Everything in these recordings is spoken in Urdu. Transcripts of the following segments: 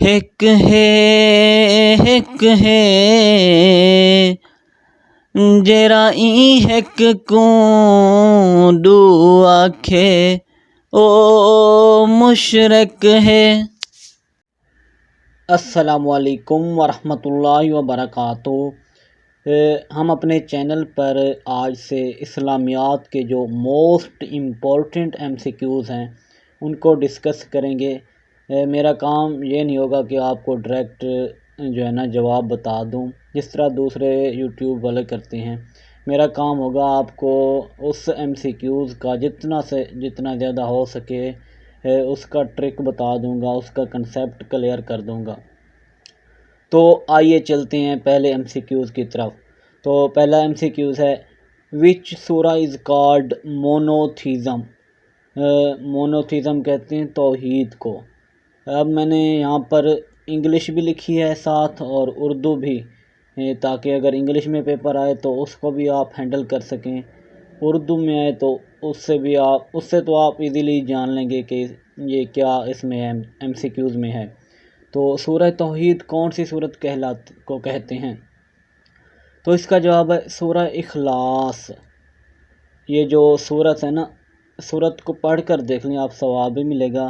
ہک ہے جرائی ہک کو دو آکھے او مشرک ہے۔ السلام علیکم ورحمۃ اللہ وبرکاتہ۔ ہم اپنے چینل پر آج سے اسلامیات کے جو موسٹ امپورٹنٹ MCQs ہیں ان کو ڈسکس کریں گے۔ میرا کام یہ نہیں ہوگا کہ آپ کو ڈائریکٹ جو ہے نا جواب بتا دوں جس طرح دوسرے یوٹیوب والے کرتے ہیں۔ میرا کام ہوگا آپ کو اس MCQs کا جتنا زیادہ ہو سکے اس کا ٹرک بتا دوں گا، اس کا کنسیپٹ کلیئر کر دوں گا۔ تو آئیے چلتے ہیں پہلے MCQs کی طرف۔ تو پہلا MCQs ہے وچ سورہ از کالڈ مونوتھیزم۔ مونوتھیزم کہتے ہیں توحید کو۔ اب میں نے یہاں پر انگلش بھی لکھی ہے ساتھ اور اردو بھی، تاکہ اگر انگلش میں پیپر آئے تو اس کو بھی آپ ہینڈل کر سکیں، اردو میں آئے تو اس سے تو آپ ایزیلی جان لیں گے کہ یہ کیا اس میں MCQs میں ہے۔ تو سورہ توحید کون سی سورت کو کہتے ہیں؟ تو اس کا جواب ہے سورہ اخلاص۔ یہ جو سورت ہے نا، سورت کو پڑھ کر دیکھ لیں، آپ ثواب بھی ملے گا۔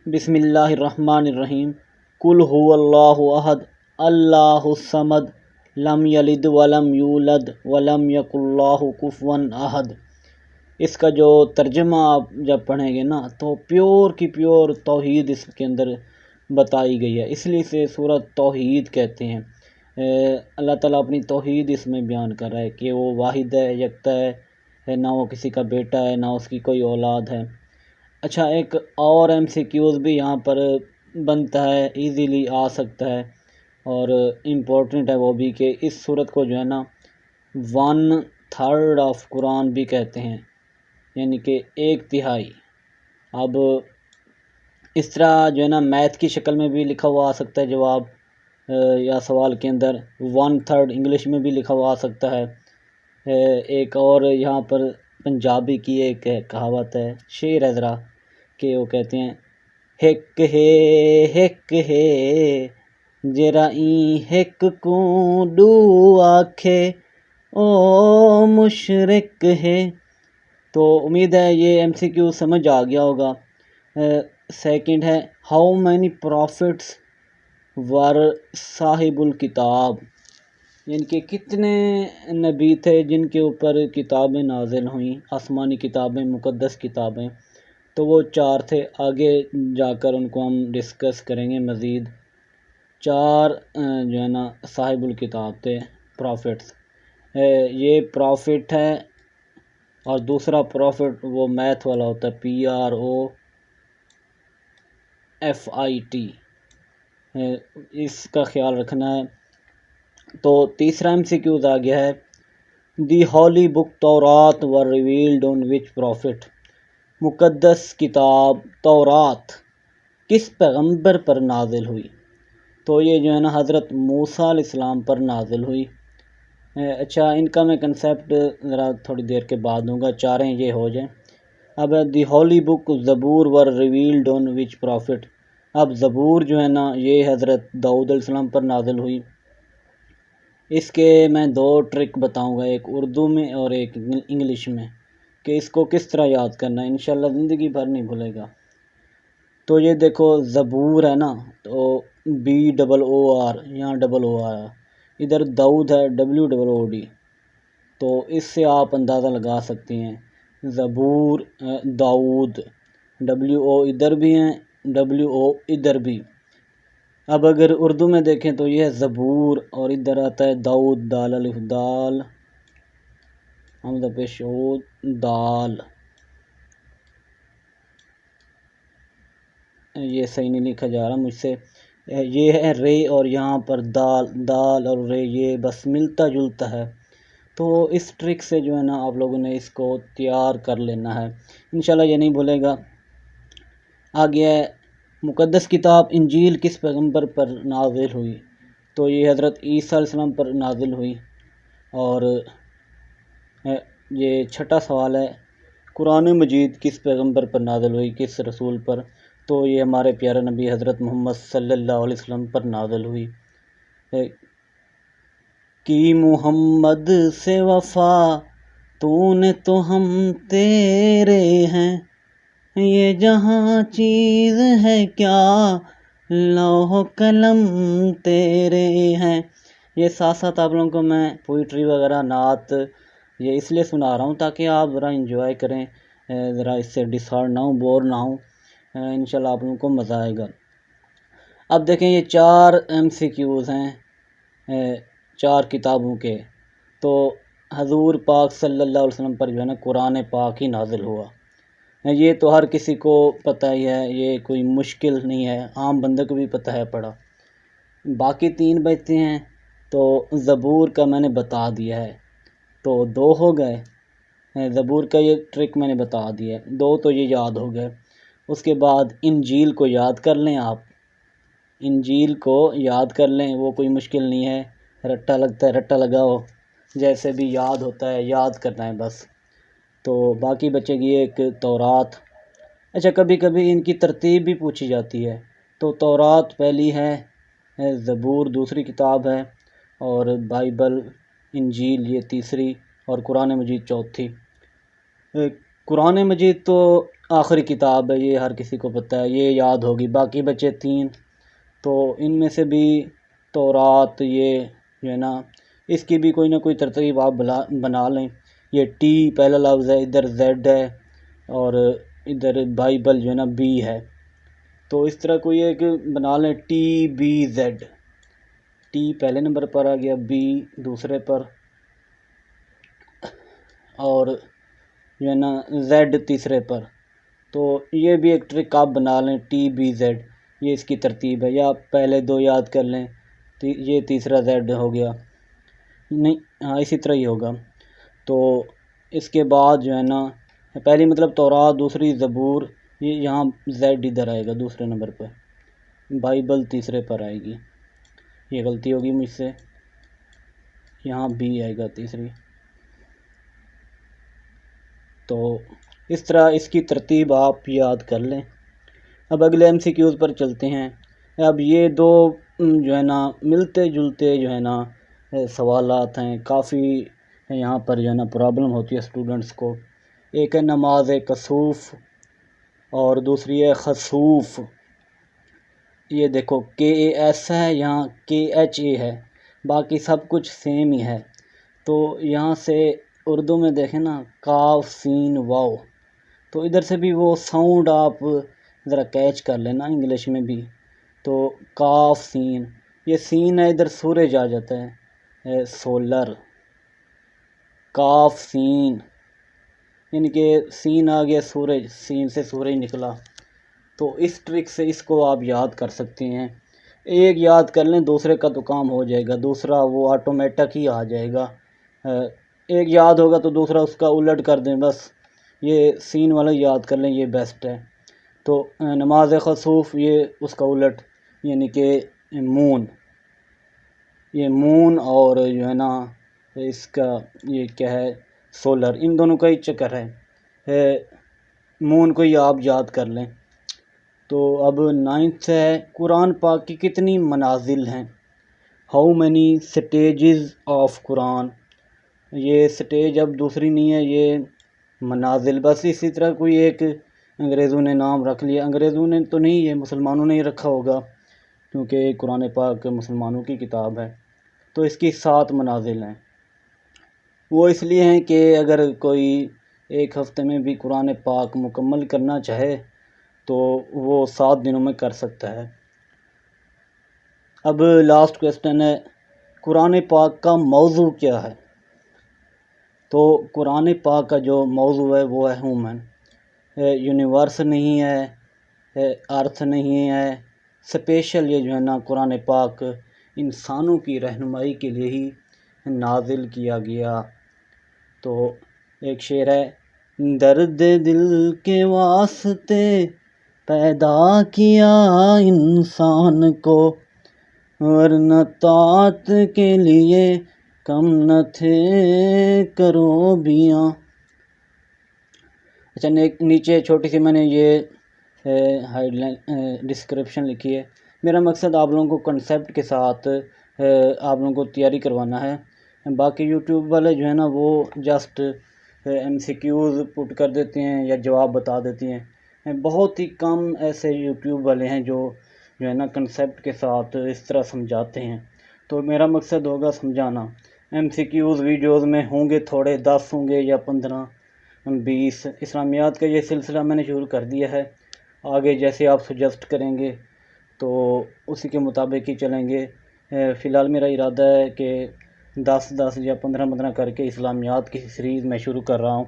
بسم اللہ الرحمن الرحیم، قل هو اللہ احد اللہ الصمد لم یلد ولم یولد ولم یکن لہ کفوا احد۔ اس کا جو ترجمہ آپ جب پڑھیں گے نا تو پیور کی پیور توحید اس کے اندر بتائی گئی ہے، اس لیے اسے سورۃ توحید کہتے ہیں۔ اللہ تعالیٰ اپنی توحید اس میں بیان کر رہا ہے کہ وہ واحد ہے، یکتا ہے، نہ وہ کسی کا بیٹا ہے نہ اس کی کوئی اولاد ہے۔ اچھا، ایک اور MCQs بھی یہاں پر بنتا ہے، ایزیلی آ سکتا ہے اور امپورٹنٹ ہے وہ بھی، کہ اس سورت کو جو ہے نا 1/3 آف قرآن بھی کہتے ہیں، یعنی کہ 1/3۔ اب اس طرح جو ہے نا میتھ کی شکل میں بھی لکھا ہوا آ سکتا ہے جواب، یا سوال کے اندر 1/3 انگلش میں بھی لکھا ہوا آ سکتا ہے۔ ایک اور یہاں پر پنجابی کی ایک کہاوت ہے، شعر ہے ذرا، کہ وہ کہتے ہیں ہک ہے جرائی ہک کو دو آکھے او مشرک ہے۔ تو امید ہے یہ MCQ سمجھ آ گیا ہوگا۔ سیکنڈ ہے ہاؤ مینی پروفٹس ور صاحب الکتاب، یعنی کہ کتنے نبی تھے جن کے اوپر کتابیں نازل ہوئیں، آسمانی کتابیں، مقدس کتابیں۔ تو وہ 4 تھے، آگے جا کر ان کو ہم ڈسکس کریں گے مزید۔ 4 جو ہے نا صاحب الکتاب تھے، پروفٹس۔ یہ پروفٹ ہے، اور دوسرا پروفٹ وہ میتھ والا ہوتا ہے، PROFIT، اس کا خیال رکھنا ہے۔ تو تیسرا MCQs آ گیا ہے دی ہولی بک تورات ور ریویلڈ آن وچ پروفٹ۔ مقدس کتاب تورات کس پیغمبر پر نازل ہوئی؟ تو یہ جو ہے نا حضرت موسیٰ علیہ السلام پر نازل ہوئی۔ اچھا، ان کا میں کنسیپٹ ذرا تھوڑی دیر کے بعد دوں گا، چاریں یہ ہو جائیں۔ اب دی ہولی بک زبور ور ریویلڈ آن وچ پروفٹ۔ اب زبور جو ہے نا یہ حضرت داؤد علیہ السلام پر نازل ہوئی۔ اس کے میں 2 ٹرک بتاؤں گا، ایک اردو میں اور ایک انگلش میں، کہ اس کو کس طرح یاد کرنا ہے، انشاءاللہ زندگی بھر نہیں بھولے گا۔ تو یہ دیکھو زبور ہے نا، تو BOOR، یہاں OOR ہے، ادھر داؤد ہے WOOD، تو اس سے آپ اندازہ لگا سکتے ہیں زبور داؤد، WO ادھر بھی ہیں WO ادھر بھی۔ اب اگر اردو میں دیکھیں تو یہ ہے زبور، اور ادھر آتا ہے داؤد، دال الف دال حمزہ پیش او دال، یہ صحیح نہیں لکھا جا رہا مجھ سے، یہ ہے رے، اور یہاں پر دال اور رے یہ بس ملتا جلتا ہے۔ تو اس ٹرک سے جو ہے نا آپ لوگوں نے اس کو تیار کر لینا ہے، انشاءاللہ یہ نہیں بھولے گا۔ آگے ہے مقدس کتاب انجیل کس پیغمبر پر نازل ہوئی؟ تو یہ حضرت عیسیٰ علیہ السلام پر نازل ہوئی۔ اور یہ چھٹا سوال ہے قرآن مجید کس پیغمبر پر نازل ہوئی، کس رسول پر؟ تو یہ ہمارے پیارے نبی حضرت محمد صلی اللہ علیہ وسلم پر نازل ہوئی کی محمد سے وفا تو نے تو ہم تیرے ہیں، یہ جہاں چیز ہے کیا لوح و قلم تیرے ہیں۔ یہ ساتھ ساتھ آپ لوگوں کو میں پوئٹری وغیرہ نعت یہ اس لیے سنا رہا ہوں تاکہ آپ ذرا انجوائے کریں، ذرا اس سے ڈسہارڈ نہ ہوں، بور نہ ہوں، انشاءاللہ آپ لوگوں کو مزہ آئے گا۔ اب دیکھیں یہ 4 MCQs ہیں 4 کتابوں کے، تو حضور پاک صلی اللہ علیہ وسلم پر جو ہے نا قرآن پاک ہی نازل ہوا، یہ تو ہر کسی کو پتہ ہی ہے، یہ کوئی مشکل نہیں ہے، عام بندے کو بھی پتہ ہے پڑھا۔ باقی 3 بچتے ہیں، تو زبور کا میں نے بتا دیا ہے، تو 2 ہو گئے، زبور کا یہ ٹرک میں نے بتا دیا ہے، 2 تو یہ یاد ہو گئے۔ اس کے بعد انجیل کو یاد کر لیں، آپ انجیل کو یاد کر لیں، وہ کوئی مشکل نہیں ہے، رٹا لگتا ہے رٹا لگاؤ، جیسے بھی یاد ہوتا ہے یاد کرنا ہے بس۔ تو باقی بچے گی ایک تورات۔ اچھا کبھی کبھی ان کی ترتیب بھی پوچھی جاتی ہے، تو تورات پہلی ہے، زبور دوسری کتاب ہے، اور بائبل انجیل یہ تیسری، اور قرآن مجید چوتھی۔ قرآن مجید تو آخری کتاب ہے، یہ ہر کسی کو پتہ ہے، یہ یاد ہوگی۔ باقی بچے 3، تو ان میں سے بھی تورات یہ جو ہے نا اس کی بھی کوئی نہ کوئی ترتیب آپ بنا لیں۔ یہ ٹی پہلا لفظ ہے، ادھر زیڈ ہے، اور ادھر بائبل جو ہے نا بی ہے، تو اس طرح کوئی ایک بنا لیں، TBZ، ٹی پہلے نمبر پر آ گیا، بی دوسرے پر، اور جو ہے نا زیڈ تیسرے پر، تو یہ بھی ایک ٹرک آپ بنا لیں، TBZ، یہ اس کی ترتیب ہے، یا پہلے 2 یاد کر لیں، یہ تیسرا زیڈ ہو گیا، نہیں ہاں اسی طرح ہی ہوگا۔ تو اس کے بعد جو ہے نا پہلی مطلب تورات، دوسری زبور، یہ یہاں زیڈ ادھر آئے گا دوسرے نمبر پہ، بائبل تیسرے پر آئے گی، یہ غلطی ہوگی مجھ سے، یہاں بی آئے گا تیسری۔ تو اس طرح اس کی ترتیب آپ یاد کر لیں۔ اب اگلے MCQs پر چلتے ہیں۔ اب یہ 2 جو ہے نا ملتے جلتے جو ہے نا سوالات ہیں، کافی یہاں پر جو ہے نا پرابلم ہوتی ہے اسٹوڈنٹس کو۔ ایک ہے نماز کسوف اور دوسری ہے خسوف۔ یہ دیکھو KAS ہے، یہاں KHA ہے، باقی سب کچھ سیم ہی ہے۔ تو یہاں سے اردو میں دیکھیں نا کاف سین واو، تو ادھر سے بھی وہ ساؤنڈ آپ ذرا کیچ کر لینا انگلش میں بھی۔ تو کاف سین، یہ سین ہے، ادھر سورج آ جاتا ہے، سولر، کاف سین، یعنی کہ سین آ گیا سورج، سین سے سورج نکلا۔ تو اس ٹرک سے اس کو آپ یاد کر سکتے ہیں، ایک یاد کر لیں دوسرے کا تو کام ہو جائے گا، دوسرا وہ آٹومیٹک ہی آ جائے گا۔ ایک یاد ہوگا تو دوسرا اس کا الٹ کر دیں بس، یہ سین والا یاد کر لیں، یہ بیسٹ ہے۔ تو نماز خسوف یہ اس کا الٹ، یعنی کہ مون، یہ مون اور جو ہے نا اس کا یہ کیا ہے سولر، ان دونوں کا ہی چکر ہے، مون کو ہی آپ یاد کر لیں۔ تو اب 9th ہے، قرآن پاک کی کتنی منازل ہیں، ہاؤ مینی سٹیجز آف قرآن۔ یہ سٹیج اب دوسری نہیں ہے، یہ منازل، بس اسی طرح کوئی ایک انگریزوں نے نام رکھ لیا، انگریزوں نے تو نہیں، یہ مسلمانوں نے ہی رکھا ہوگا، کیونکہ قرآن پاک مسلمانوں کی کتاب ہے۔ تو اس کی 7 منازل ہیں، وہ اس لیے ہیں کہ اگر کوئی ایک ہفتے میں بھی قرآن پاک مکمل کرنا چاہے تو وہ 7 دنوں میں کر سکتا ہے۔ اب لاسٹ کویسچن ہے، قرآن پاک کا موضوع کیا ہے؟ تو قرآن پاک کا جو موضوع ہے وہ ہے ہیومن، یونیورس نہیں ہے، ارتھ نہیں ہے، اسپیشل یہ جو ہے نا قرآن پاک انسانوں کی رہنمائی کے لیے ہی نازل کیا گیا۔ تو ایک شعر ہے، درد دل کے واسطے پیدا کیا انسان کو، ورنہ طاعت کے لیے کم نہ تھے کروبیاں۔ اچھا نیچے چھوٹی سی میں نے یہ ہائیڈ لائن ڈسکرپشن لکھی ہے۔ میرا مقصد آپ لوگوں کو کنسیپٹ کے ساتھ آپ لوگوں کو تیاری کروانا ہے۔ باقی یوٹیوب والے جو ہے نا وہ جسٹ ایم سی کیوز پٹ کر دیتے ہیں یا جواب بتا دیتی ہیں۔ بہت ہی کم ایسے یوٹیوب والے ہیں جو ہے نا کنسیپٹ کے ساتھ اس طرح سمجھاتے ہیں۔ تو میرا مقصد ہوگا سمجھانا۔ ایم سی کیوز ویڈیوز میں ہوں گے تھوڑے، 10 ہوں گے یا 15 20۔ اسلامیات کا یہ سلسلہ میں نے شروع کر دیا ہے، آگے جیسے آپ سجیسٹ کریں گے تو اسی کے مطابق ہی چلیں گے۔ فی الحال میرا ارادہ ہے کہ 10 یا 15 کر کے اسلامیات کی سیریز میں شروع کر رہا ہوں۔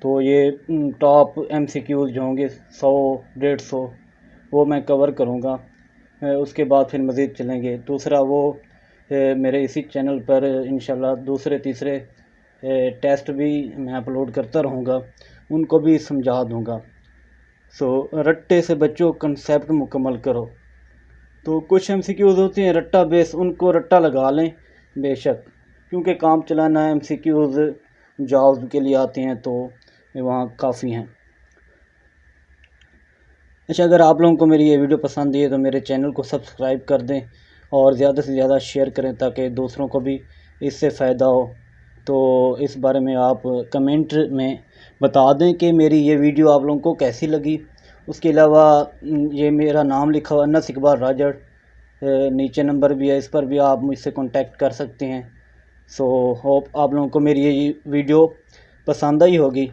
تو یہ ٹاپ ایم سی کیوز جو ہوں گے 100-150 وہ میں کور کروں گا۔ اس کے بعد پھر مزید چلیں گے۔ دوسرا وہ میرے اسی چینل پر انشاءاللہ دوسرے تیسرے ٹیسٹ بھی میں اپلوڈ کرتا رہوں گا، ان کو بھی سمجھا دوں گا۔ رٹے سے بچو، کنسیپٹ مکمل کرو۔ تو کچھ ایم سی کیوز ہوتے ہیں رٹا بیس، ان کو رٹا لگا لیں بے شک، کیونکہ کام چلانا ایم سی کیوز جابز کے لیے آتے ہیں تو وہاں کافی ہیں۔ اچھا، اگر آپ لوگوں کو میری یہ ویڈیو پسند ہے تو میرے چینل کو سبسکرائب کر دیں اور زیادہ سے زیادہ شیئر کریں تاکہ دوسروں کو بھی اس سے فائدہ ہو۔ تو اس بارے میں آپ کمنٹ میں بتا دیں کہ میری یہ ویڈیو آپ لوگوں کو کیسی لگی۔ اس کے علاوہ یہ میرا نام لکھا ہوا انس اقبال راجڑ، نیچے نمبر بھی ہے، اس پر بھی آپ مجھ سے کانٹیکٹ کر سکتے ہیں۔ ہوپ آپ لوگوں کو میری یہ ویڈیو پسند آئی ہوگی۔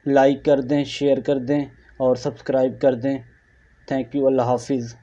لائک کر دیں، شیئر کر دیں اور سبسکرائب کر دیں۔ تھینک یو، اللہ حافظ۔